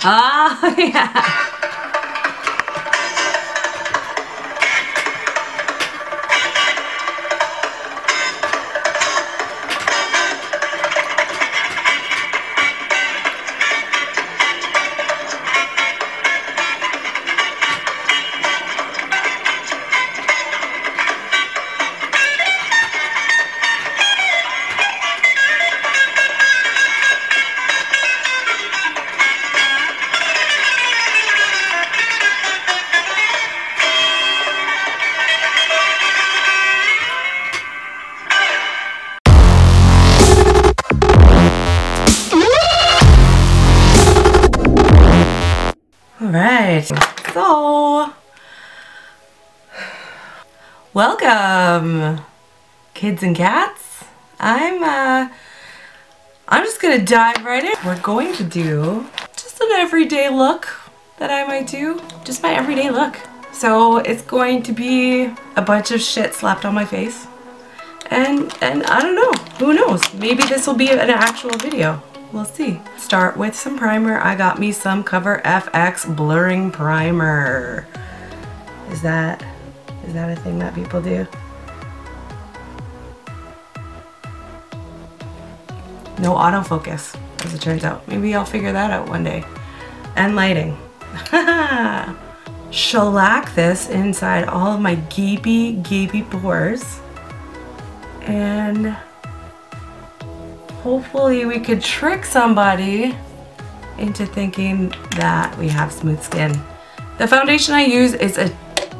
Oh, yeah. Alright, so welcome kids and cats. I'm just gonna dive right in. We're going to do just an everyday look that I might do. Just my everyday look. So it's going to be a bunch of shit slapped on my face. And I don't know, who knows? Maybe this will be an actual video. We'll see. Start with some primer. I got me some Cover FX blurring primer. Is that a thing that people do? No autofocus, as it turns out. Maybe I'll figure that out one day. And lighting. Shellac this inside all of my gapy pores. And hopefully we could trick somebody into thinking that we have smooth skin. The foundation I use is a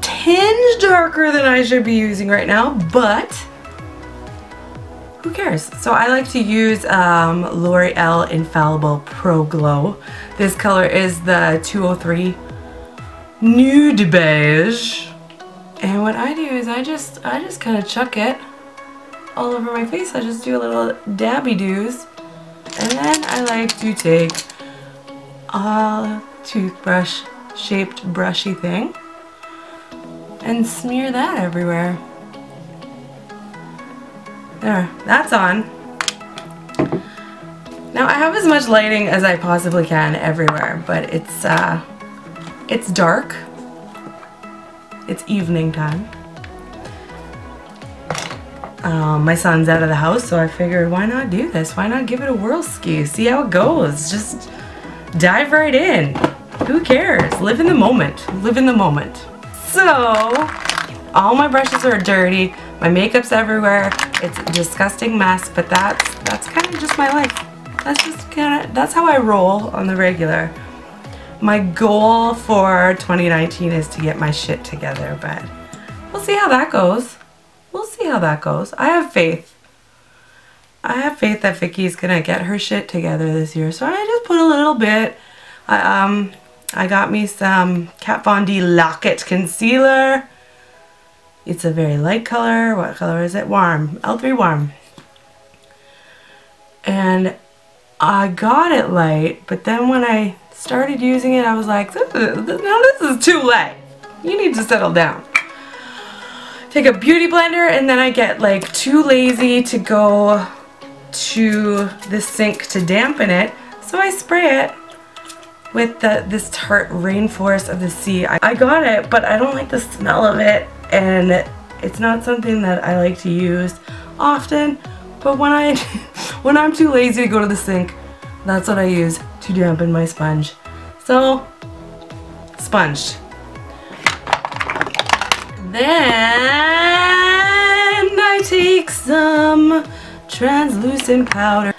tinge darker than I should be using right now, but who cares? So I like to use L'Oreal Infallible Pro Glow. This color is the 203 Nude Beige. And what I do is I just kind of chuck it all over my face. I just do a little dabby doos, and then I like to take a toothbrush shaped brushy thing and smear that everywhere. There, that's on. Now I have as much lighting as I possibly can everywhere, but it's dark. It's evening time. My son's out of the house, so I figured, why not do this? Why not give it a whirl-ski? See how it goes. Just dive right in. Who cares? Live in the moment. Live in the moment. So, all my brushes are dirty. My makeup's everywhere. It's a disgusting mess, but that's kind of just my life. That's how I roll on the regular. My goal for 2019 is to get my shit together, but we'll see how that goes. We'll see how that goes. I have faith. I have faith that Vicky's gonna get her shit together this year. So I just put a little bit. I got me some Kat Von D Lock-It concealer. It's a very light color. What color is it? Warm. L3 Warm. And I got it light, but then when I started using it, I was like, now this is too light. You need to settle down. Take a beauty blender, and then I get like too lazy to go to the sink to dampen it, so I spray it with this Tarte Rainforest of the Sea. I got it, but I don't like the smell of it, and it's not something that I like to use often, but when I'm too lazy to go to the sink, that's what I use to dampen my sponge. So, sponged. Then I take some translucent powder,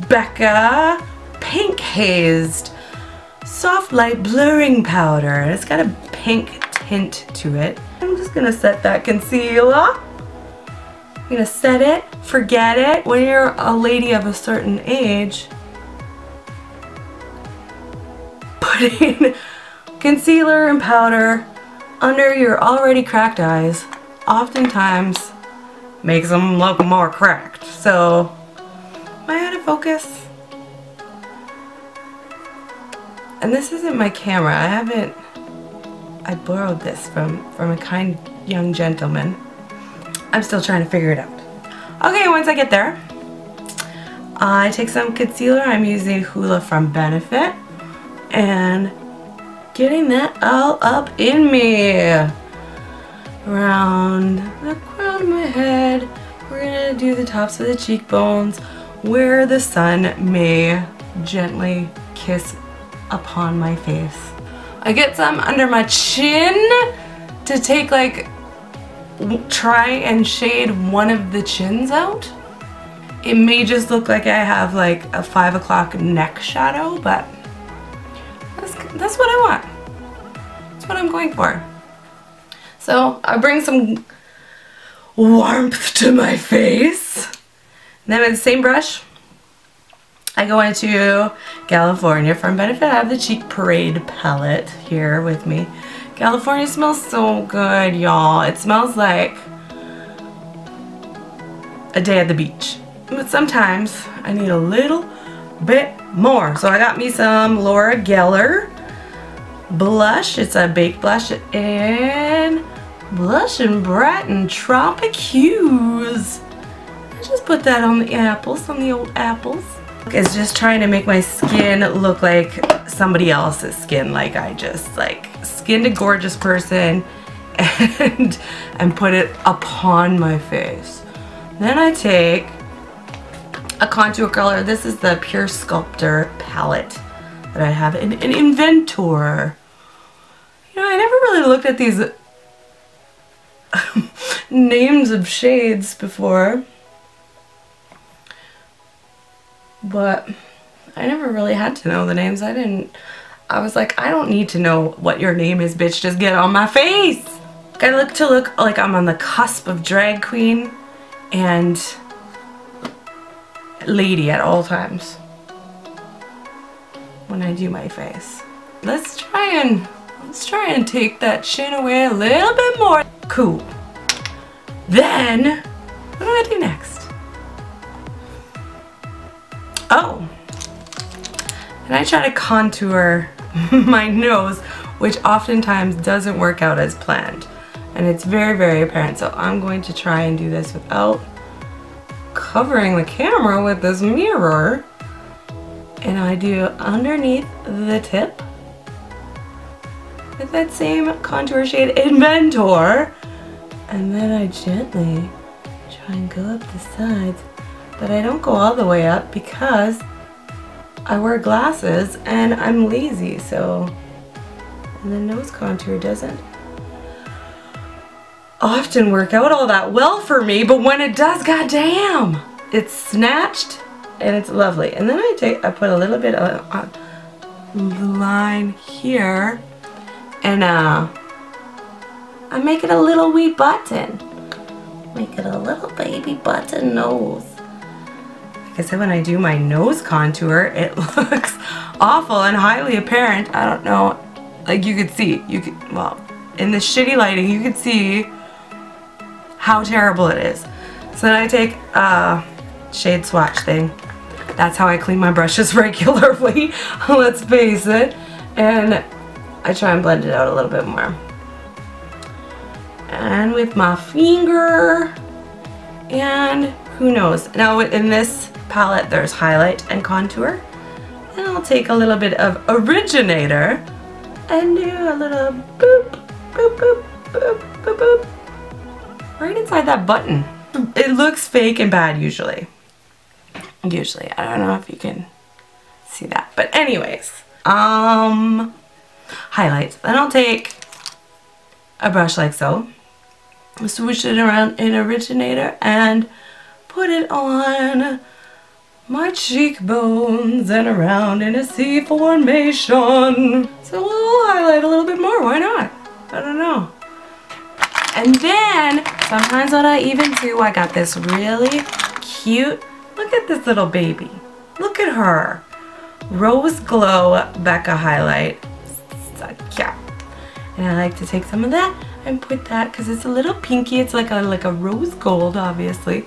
Becca Pink Hazed Soft Light Blurring Powder. It's got a pink tint to it. I'm just gonna set that concealer. I'm gonna set it, forget it. When you're a lady of a certain age, putting concealer and powder under your already cracked eyes oftentimes makes them look more cracked. So, am I out of focus? And this isn't my camera. I borrowed this from a kind young gentleman. I'm still trying to figure it out. Okay, once I get there, I take some concealer. I'm using Hoola from Benefit. and getting that all up in me. Around the crown of my head. We're gonna do the tops of the cheekbones where the sun may gently kiss upon my face. I get some under my chin to take like, try and shade one of the chins out. It may just look like I have like a 5 o'clock neck shadow, but that's what I want. That's what I'm going for. So I bring some warmth to my face. And then with the same brush, I go into California from Benefit. I have the Cheek Parade palette here with me. California smells so good, y'all. It smells like a day at the beach. But sometimes I need a little bit more. So I got me some Laura Geller blush. It's a baked blush and Blush and Brighten Tropic Hues. I just put that on the apples, on the old apples. It's just trying to make my skin look like somebody else's skin. Like I just like skinned a gorgeous person and put it upon my face. Then I take a contour color. This is the Pure Sculptor palette that I have in Inventor. You know, I never really looked at these names of shades before, but I never really had to know the names. I was like, I don't need to know what your name is, bitch, just get on my face. I look like I'm on the cusp of drag queen and lady at all times when I do my face. Let's try and take that chin away a little bit more. Cool. Then, what do I do next? Oh, and I try to contour my nose, which oftentimes doesn't work out as planned. And it's very, very apparent. So I'm going to try and do this without covering the camera with this mirror. And I do underneath the tip with that same contour shade Inventor. And then I gently try and go up the sides. But I don't go all the way up because I wear glasses and I'm lazy. So, and the nose contour doesn't often work out all that well for me, but when it does, goddamn, it's snatched and it's lovely. And then I put a little bit of line here, and I make it a little wee button. Make it a little baby button nose. Like I said, when I do my nose contour, it looks awful and highly apparent. I don't know, like you could see, well, in the shitty lighting, you could see how terrible it is. So then I take a shade swatch thing. That's how I clean my brushes regularly, let's face it. And I try and blend it out a little bit more. And with my finger, and who knows. Now in this palette there's highlight and contour. And I'll take a little bit of Originator and do a little boop, boop, boop, boop, boop, boop. Right inside that button. It looks fake and bad usually. Usually, I don't know if you can see that. But anyways, highlights. Then I'll take a brush like so, swoosh it around in Originator and put it on my cheekbones and around in a C formation. So we'll highlight a little bit more, why not? I don't know. And then, sometimes what I even do, I got this really cute, look at this little baby. Look at her. Rose Glow Becca highlight. So cute. And I like to take some of that and put that, because it's a little pinky, it's like a rose gold, obviously.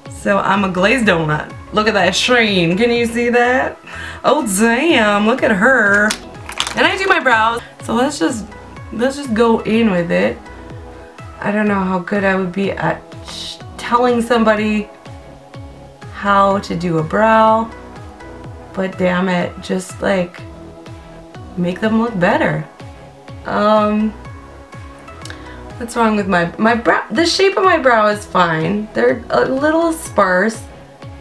So I'm a glazed donut. Look at that sheen, can you see that? Oh damn, look at her. And I do my brows, so let's just go in with it. I don't know how good I would be at telling somebody how to do a brow, but damn it, just like make them look better. What's wrong with my brow? The shape of my brow is fine. They're a little sparse.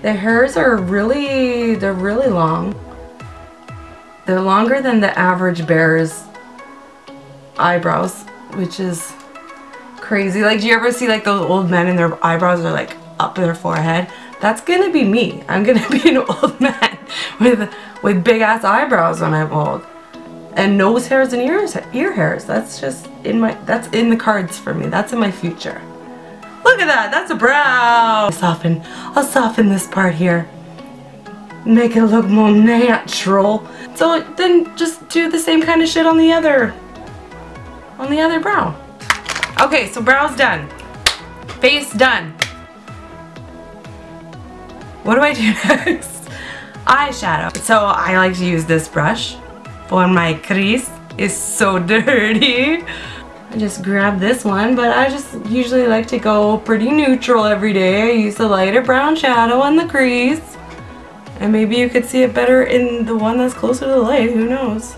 The hairs are they're really long. They're longer than the average bear's eyebrows, which is crazy. Like, do you ever see like those old men and their eyebrows are like up their forehead? That's gonna be me. I'm gonna be an old man with big ass eyebrows when I'm old. And nose hairs and ear hairs. That's just that's in the cards for me. That's in my future. Look at that, that's a brow. I'll soften this part here. Make it look more natural. So then just do the same kind of shit on the other brow. Okay, so brow's done. Face done. What do I do next? Eyeshadow. So I like to use this brush for my crease. It's so dirty. I just grab this one, but I just usually like to go pretty neutral every day. I use the lighter brown shadow on the crease. And maybe you could see it better in the one that's closer to the light, who knows.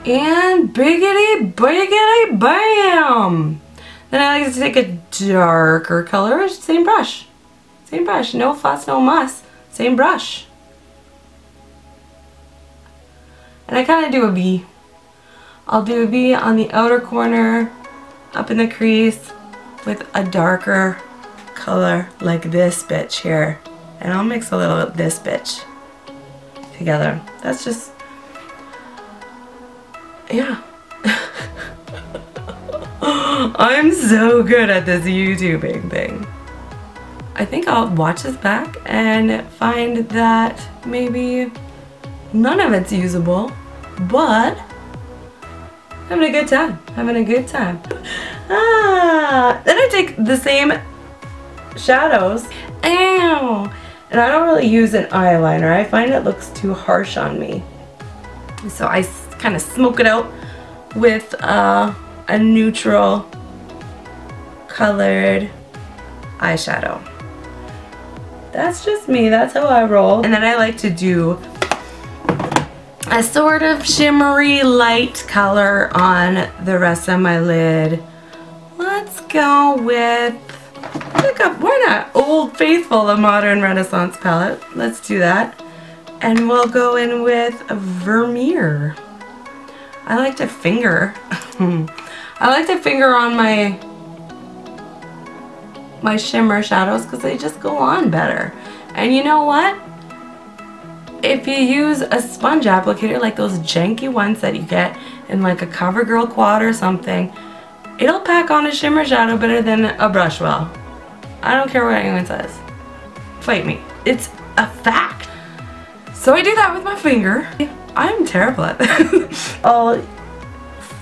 And biggity biggity bam! Then I like to take a darker color, same brush. Same brush, no fuss, no muss, same brush. And I kind of do a V. I'll do a V on the outer corner, up in the crease, with a darker color like this bitch here. And I'll mix a little of this bitch together. That's just, yeah. I'm so good at this YouTubing thing. I think I'll watch this back and find that maybe none of it's usable, but having a good time, having a good time. Then I take the same shadows, ow, and I don't really use an eyeliner. I find it looks too harsh on me. So I kind of smoke it out with a neutral colored eyeshadow. That's just me, that's how I roll. And then I like to do a sort of shimmery light color on the rest of my lid. Let's go with, why not? Old Faithful, the Modern Renaissance palette. Let's do that. And we'll go in with a Vermeer. I like to finger. I like to finger on my shimmer shadows because they just go on better. And you know what? If you use a sponge applicator like those janky ones that you get in like a CoverGirl quad or something, it'll pack on a shimmer shadow better than a brush will. I don't care what anyone says. Fight me. It's a fact. So I do that with my finger. I'm terrible at this. I'll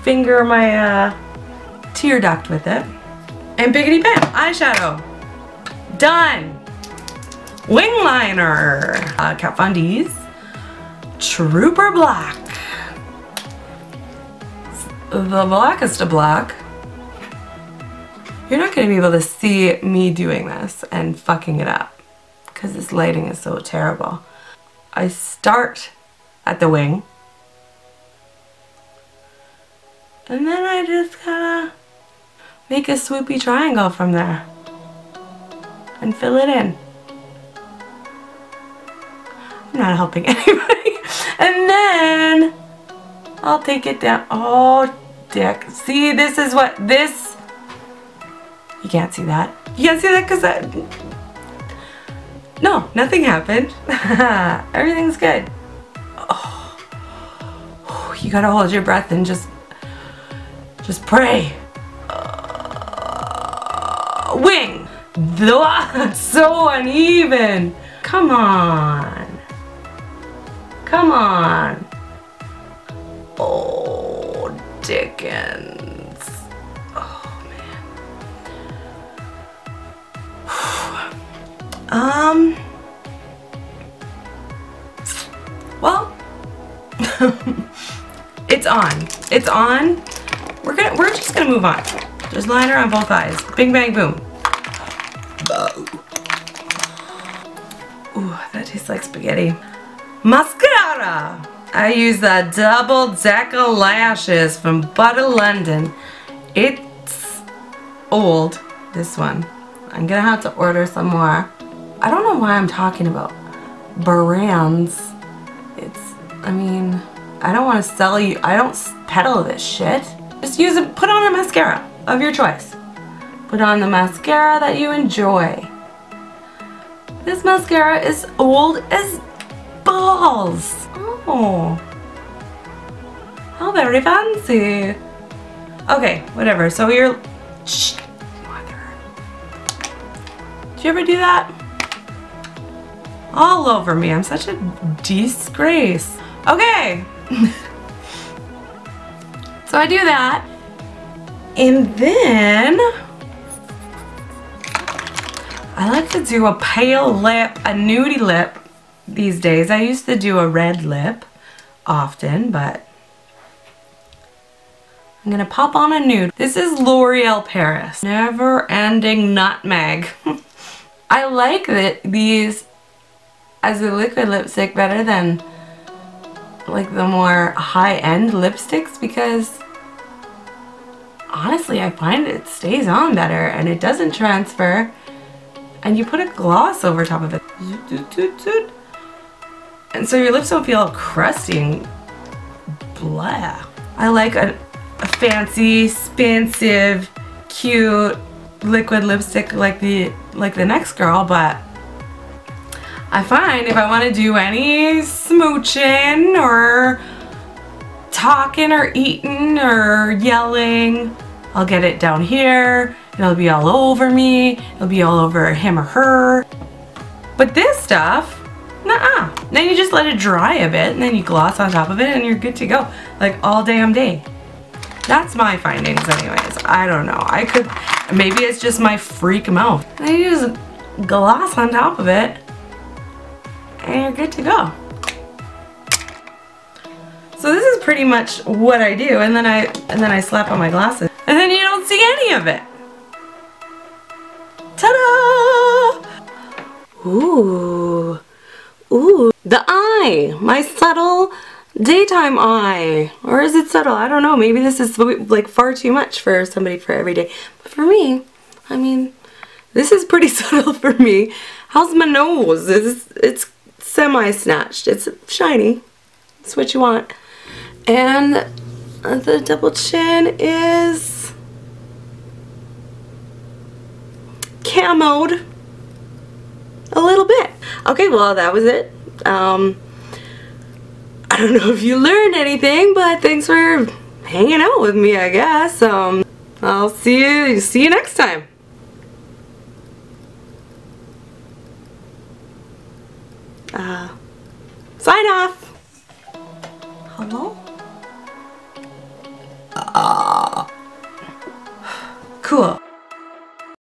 finger my tear duct with it. And biggity bam, eyeshadow. Done. Wing liner. Kat Von D's Trooper Black. The blackest of black. You're not going to be able to see me doing this and fucking it up because this lighting is so terrible. I start at the wing and then I just kind of make a swoopy triangle from there and fill it in. I'm not helping anybody. And then I'll take it down. Oh, dick. See, this is what this. You can't see that. You can't see that because that. No, nothing happened. Everything's good. Oh, you gotta hold your breath and just pray. Wing. So uneven. Come on. Come on. Oh, Dickens. Oh, man. Well, it's on. It's on. We're just gonna move on. There's liner on both eyes. Bing, bang, boom. Ooh, that tastes like spaghetti. Mascara. I use the Double Decker Lashes from Butter London. It's old, this one. I'm gonna have to order some more. I don't know why I'm talking about brands. I mean, I don't want to sell you, I don't peddle this shit. Just use it, put on a mascara of your choice. Put on the mascara that you enjoy. This mascara is old as balls. Oh, how very fancy. Okay, whatever. So you're, shh, mother. Did you ever do that? All over me. I'm such a disgrace. Okay. So I do that, and then I like to do a pale lip, a nudie lip these days. I used to do a red lip often, but I'm gonna pop on a nude. This is L'Oreal Paris. Never Ending Nutmeg. I like these as a liquid lipstick better than like the more high-end lipsticks, because honestly I find it stays on better and it doesn't transfer, and you put a gloss over top of it. And so your lips don't feel crusty and blah. I like a fancy, expensive, cute liquid lipstick like the next girl, but I find if I want to do any smooching or talking or eating or yelling, I'll get it down here. It'll be all over me. It'll be all over him or her. But this stuff, nuh-uh. Then you just let it dry a bit and then you gloss on top of it and you're good to go. Like all damn day. That's my findings anyways. I don't know. I could, maybe it's just my freak mouth. And then you just gloss on top of it and you're good to go. So this is pretty much what I do, and then I slap on my glasses, and then you don't see any of it. Ta-da! Ooh, ooh, the eye, my subtle daytime eye, or is it subtle? I don't know. Maybe this is like far too much for somebody for every day, but for me, I mean, this is pretty subtle for me. How's my nose? It's semi-snatched. It's shiny. It's what you want. And the double chin is camoed a little bit. Okay, well that was it. I don't know if you learned anything, but thanks for hanging out with me, I guess. I'll see you next time. Sign off. Hello? Cool.